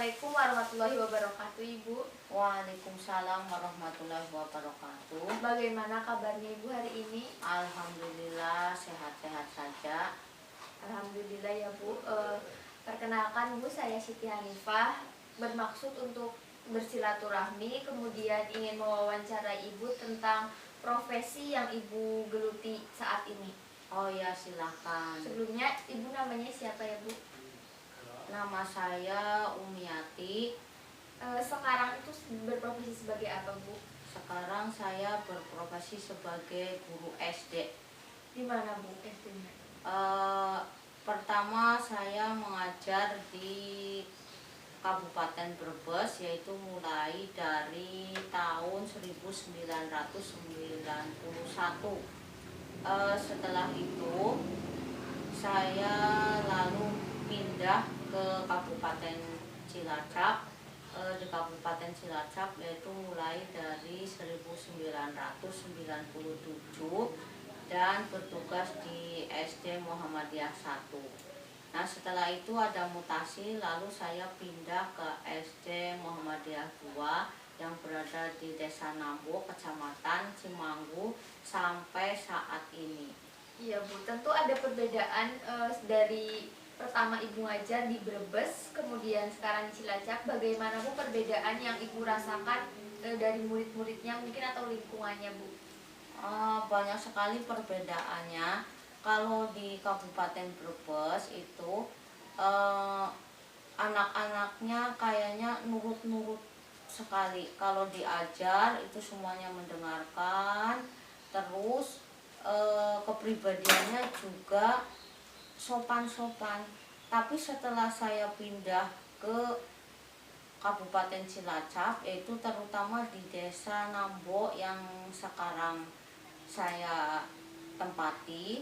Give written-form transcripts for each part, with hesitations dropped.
Assalamualaikum warahmatullahi wabarakatuh, Ibu. Waalaikumsalam warahmatullahi wabarakatuh. Bagaimana kabarnya Ibu hari ini? Alhamdulillah sehat-sehat saja. Alhamdulillah ya Bu. Perkenalkan Bu, saya Siti Hanifah, bermaksud untuk bersilaturahmi, kemudian ingin mewawancarai Ibu tentang profesi yang Ibu geluti saat ini. Oh ya, silahkan. Sebelumnya Ibu namanya siapa ya Bu? Nama saya Umiati. Sekarang itu berprofesi sebagai apa Bu? Sekarang saya berprofesi sebagai guru SD. Di mana Bu SD-nya? Pertama saya mengajar di Kabupaten Brebes, yaitu mulai dari tahun 1991. Setelah itu saya lalu pindah ke Kabupaten Cilacap. Di Kabupaten Cilacap yaitu mulai dari 1997 dan bertugas di SD Muhammadiyah 1. Nah, setelah itu ada mutasi, lalu saya pindah ke SD Muhammadiyah 2 yang berada di Desa Nambo, Kecamatan Cimanggu sampai saat ini. Iya Bu, tentu ada perbedaan dari pertama Ibu ngajar di Brebes, kemudian sekarang di Cilacap. Bagaimana Bu perbedaan yang Ibu rasakan dari murid-muridnya mungkin atau lingkungannya Bu? Banyak sekali perbedaannya. Kalau di Kabupaten Brebes itu anak-anaknya kayaknya nurut-nurut sekali. Kalau diajar itu semuanya mendengarkan. Terus kepribadiannya juga sopan-sopan. Tapi setelah saya pindah ke Kabupaten Cilacap, yaitu terutama di Desa Nambo yang sekarang saya tempati,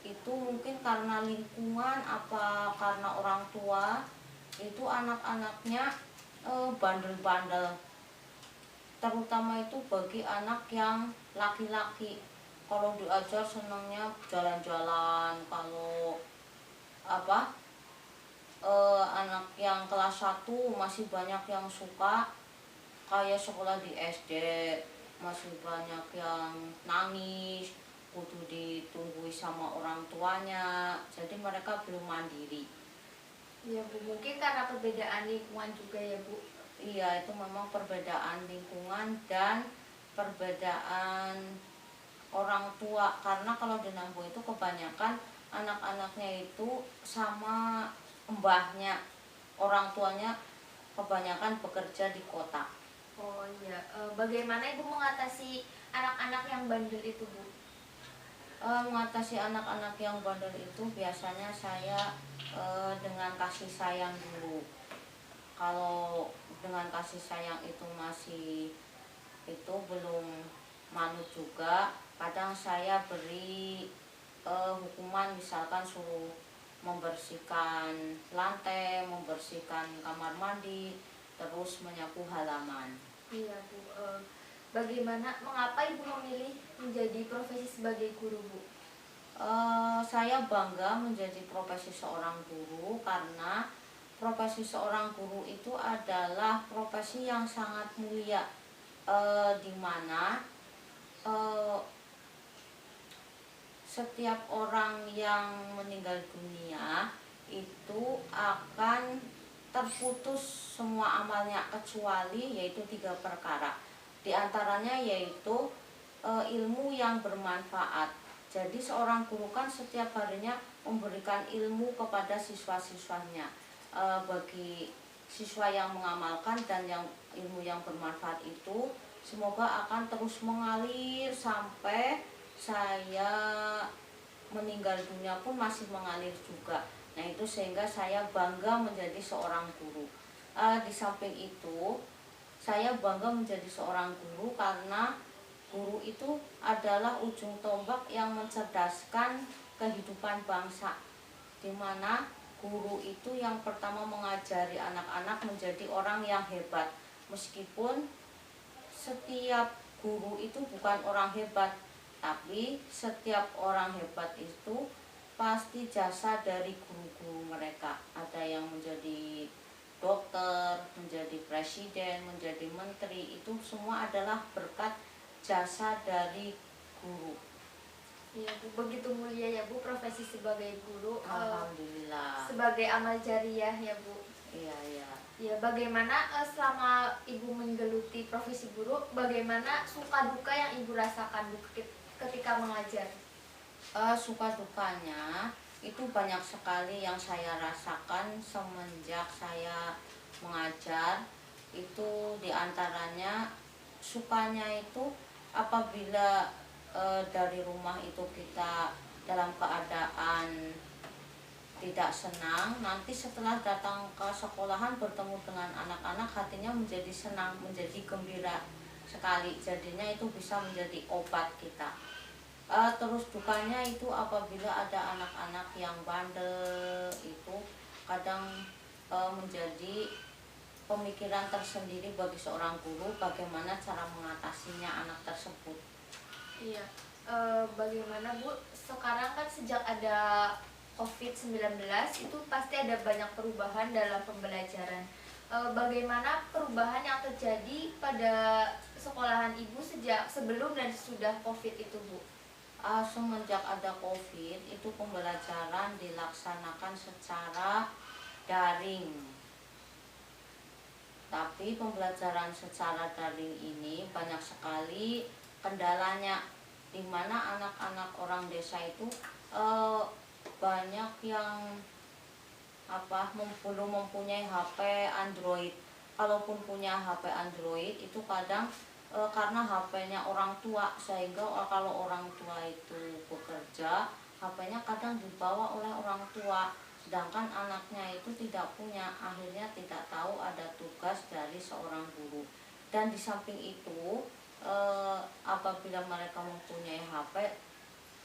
itu mungkin karena lingkungan apa karena orang tua, itu anak-anaknya bandel-bandel. Terutama itu bagi anak yang laki-laki. Kalau diajar senangnya jalan-jalan. Kalau anak yang kelas 1 masih banyak yang suka kayak sekolah di SD, masih banyak yang nangis, kudu ditunggui sama orang tuanya, jadi mereka belum mandiri. Iya Bu, mungkin karena perbedaan lingkungan juga ya Bu. Iya, itu memang perbedaan lingkungan dan perbedaan orang tua, karena kalau di Nambo itu kebanyakan anak-anaknya itu sama mbahnya, orang tuanya kebanyakan bekerja di kota. Oh iya, bagaimana Ibu mengatasi anak-anak yang bandel itu Bu? Mengatasi anak-anak yang bandel itu biasanya saya dengan kasih sayang dulu. Kalau dengan kasih sayang itu masih belum manut juga, kadang saya beri hukuman, misalkan suruh membersihkan lantai, membersihkan kamar mandi, terus menyapu halaman. Iya Bu, mengapa Ibu memilih menjadi profesi sebagai guru Bu? Saya bangga menjadi profesi seorang guru karena profesi seorang guru itu adalah profesi yang sangat mulia, di mana setiap orang yang meninggal dunia itu akan terputus semua amalnya kecuali yaitu 3 perkara. Di antaranya yaitu ilmu yang bermanfaat. Jadi seorang guru kan setiap harinya memberikan ilmu kepada siswa-siswanya. Bagi siswa yang mengamalkan dan yang ilmu yang bermanfaat itu semoga akan terus mengalir sampai saya meninggal dunia pun masih mengalir juga. Nah, itu sehingga saya bangga menjadi seorang guru. Di samping itu saya bangga menjadi seorang guru karena guru itu adalah ujung tombak yang mencerdaskan kehidupan bangsa, di mana guru itu yang pertama mengajari anak-anak menjadi orang yang hebat. Meskipun setiap guru itu bukan orang hebat, tapi setiap orang hebat itu pasti jasa dari guru-guru mereka. Ada yang menjadi dokter, presiden, menjadi menteri, itu semua adalah berkat jasa dari guru. Iya Bu, begitu mulia ya Bu profesi sebagai guru, Alhamdulillah. sebagai amal jariah ya Bu. Iya, iya. Ya, bagaimana selama Ibu menggeluti profesi guru, bagaimana suka duka yang Ibu rasakan Bu ketika mengajar? Suka dukanya itu banyak sekali yang saya rasakan semenjak saya mengajar. Itu diantaranya sukanya itu apabila dari rumah itu kita dalam keadaan tidak senang, nanti setelah datang ke sekolahan bertemu dengan anak-anak, hatinya menjadi senang, menjadi gembira sekali. Jadinya itu bisa menjadi obat kita. Terus dukanya itu apabila ada anak-anak yang bandel, itu kadang menjadi pemikiran tersendiri bagi seorang guru bagaimana cara mengatasinya anak tersebut. Iya, bagaimana Bu, sekarang kan sejak ada COVID-19 itu pasti ada banyak perubahan dalam pembelajaran. Bagaimana perubahan yang terjadi pada sekolahan Ibu sejak sebelum dan sesudah COVID itu Bu? Semenjak ada COVID itu pembelajaran dilaksanakan secara daring. Tapi pembelajaran secara daring ini banyak sekali kendalanya, di mana anak-anak orang desa itu banyak yang belum mempunyai HP Android. Kalaupun punya HP Android itu kadang karena HP-nya orang tua, sehingga kalau orang tua itu bekerja, HP-nya kadang dibawa oleh orang tua, sedangkan anaknya itu tidak punya. Akhirnya tidak tahu ada tugas dari seorang guru. Dan di samping itu apabila mereka mempunyai HP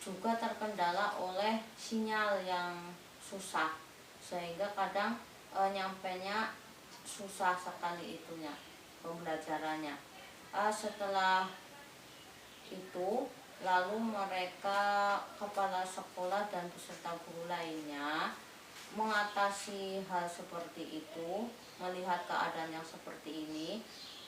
juga terkendala oleh sinyal yang susah, sehingga kadang nyampenya susah sekali itunya pembelajarannya. Setelah itu lalu mereka, kepala sekolah dan peserta guru lainnya, mengatasi hal seperti itu, melihat keadaan yang seperti ini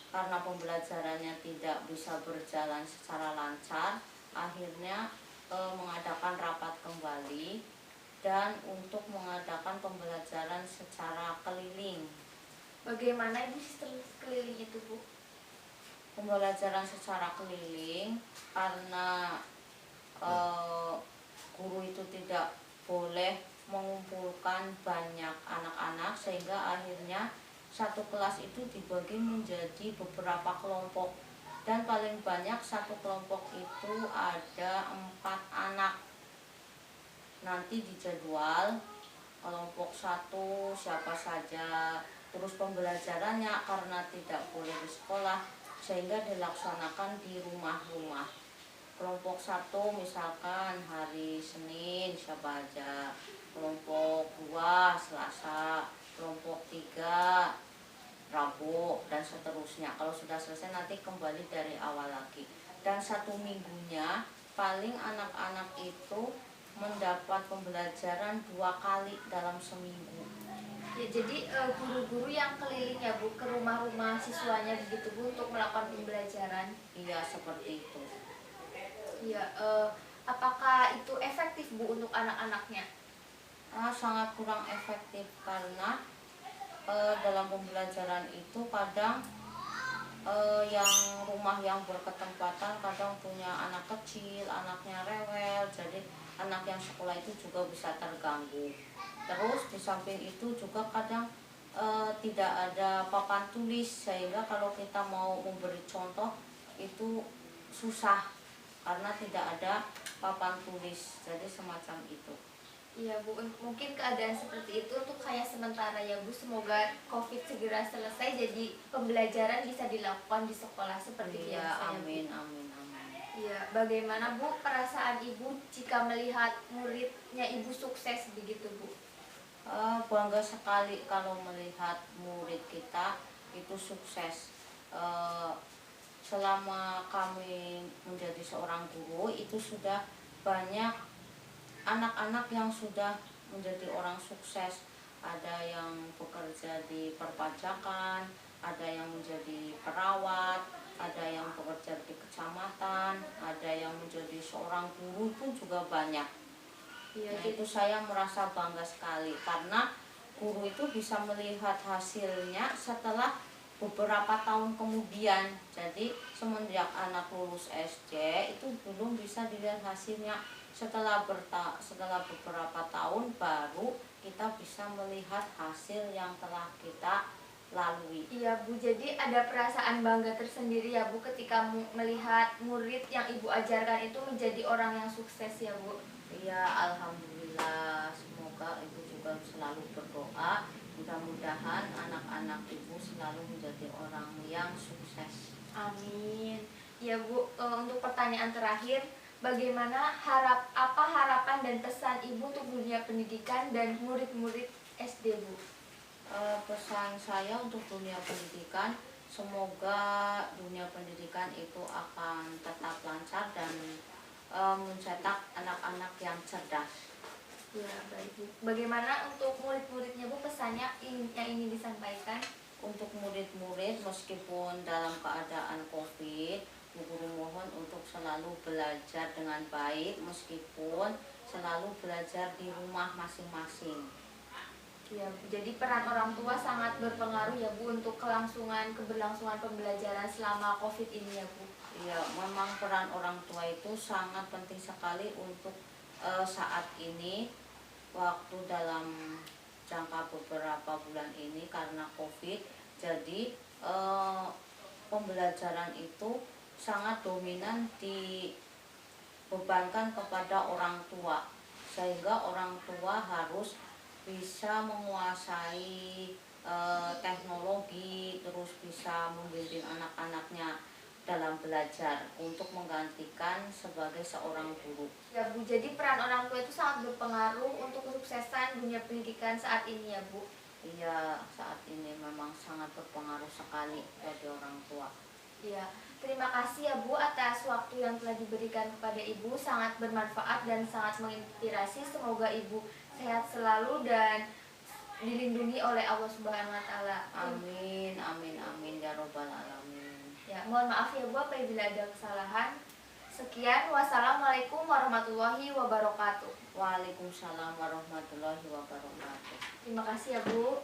karena pembelajarannya tidak bisa berjalan secara lancar, akhirnya mengadakan rapat kembali dan untuk mengadakan pembelajaran secara keliling. Bagaimana Ibu sistem keliling itu Bu? Pembelajaran secara keliling karena guru itu tidak boleh mengumpulkan banyak anak-anak, sehingga akhirnya satu kelas itu dibagi menjadi beberapa kelompok, dan paling banyak satu kelompok itu ada 4 anak. Nanti dijadwal kelompok 1 siapa saja, terus pembelajarannya karena tidak boleh di sekolah sehingga dilaksanakan di rumah-rumah. Kelompok 1 misalkan hari Senin siapa aja, kelompok 2 Selasa, kelompok 3 Rabu, dan seterusnya. Kalau sudah selesai nanti kembali dari awal lagi. Dan 1 minggunya paling anak-anak itu mendapat pembelajaran 2 kali dalam seminggu. Ya, jadi guru-guru yang keliling ya Bu ke rumah-rumah siswanya begitu Bu untuk melakukan pembelajaran. Iya, seperti itu. Iya, apakah itu efektif Bu untuk anak-anaknya? Sangat kurang efektif karena dalam pembelajaran itu kadang yang rumah yang berketempatan kadang punya anak kecil, anaknya rewel, jadi anak yang sekolah itu juga bisa terganggu. Terus di samping itu juga kadang tidak ada papan tulis, sehingga kalau kita mau memberi contoh itu susah karena tidak ada papan tulis, jadi semacam itu. Iya Bu, mungkin keadaan seperti itu untuk hanya sementara ya Bu. Semoga COVID segera selesai jadi pembelajaran bisa dilakukan di sekolah seperti Iya, biasa ya Bu. amin, amin, amin. Iya, bagaimana Bu perasaan Ibu jika melihat muridnya Ibu sukses begitu Bu? Bangga sekali kalau melihat murid kita itu sukses. Selama kami menjadi seorang guru itu sudah banyak anak-anak yang sudah menjadi orang sukses. ada yang bekerja di perpajakan, ada yang menjadi perawat, ada yang bekerja di kecamatan, ada yang menjadi seorang guru pun juga banyak. Iya, Nah, jadi itu saya merasa bangga sekali karena guru itu bisa melihat hasilnya setelah beberapa tahun kemudian. Jadi semenjak anak lulus SD itu belum bisa dilihat hasilnya. Setelah beberapa tahun baru kita bisa melihat hasil yang telah kita lalui. iya Bu, jadi ada perasaan bangga tersendiri ya Bu ketika melihat murid yang Ibu ajarkan itu menjadi orang yang sukses ya Bu. Iya, alhamdulillah. Semoga ibu juga selalu berdoa. Mudah-mudahan anak-anak ibu selalu menjadi orang yang sukses. Amin. Ya Bu, untuk pertanyaan terakhir, bagaimana apa harapan dan pesan Ibu untuk dunia pendidikan dan murid-murid SD Bu? Pesan saya untuk dunia pendidikan, semoga dunia pendidikan itu akan tetap lancar dan mencetak anak-anak yang cerdas. Ya baik Bu. Bagaimana untuk murid-muridnya Bu, pesannya yang ingin disampaikan? Untuk murid-murid meskipun dalam keadaan COVID, Bu Guru mohon untuk selalu belajar dengan baik meskipun selalu belajar di rumah masing-masing. Ya Bu, jadi peran orang tua sangat berpengaruh ya Bu untuk keberlangsungan pembelajaran selama COVID ini ya Bu. Ya, memang peran orang tua itu sangat penting sekali untuk saat ini, waktu dalam jangka beberapa bulan ini karena COVID. Jadi pembelajaran itu sangat dominan dibebankan kepada orang tua, sehingga orang tua harus bisa menguasai teknologi, terus bisa membimbing anak-anaknya dalam belajar untuk menggantikan sebagai seorang guru. Ya Bu, jadi peran orang tua itu sangat berpengaruh untuk kesuksesan dunia pendidikan saat ini ya Bu. Iya, saat ini memang sangat berpengaruh sekali bagi orang tua. Ya, terima kasih ya Bu atas waktu yang telah diberikan kepada Ibu, sangat bermanfaat dan sangat menginspirasi. Semoga Ibu sehat selalu dan dilindungi oleh Allah Subhanahu wa taala. Amin, amin, amin ya robbal alamin. Ya, mohon maaf ya Bu apabila ada kesalahan. Sekian, wassalamualaikum warahmatullahi wabarakatuh. Waalaikumsalam warahmatullahi wabarakatuh. Terima kasih ya Bu.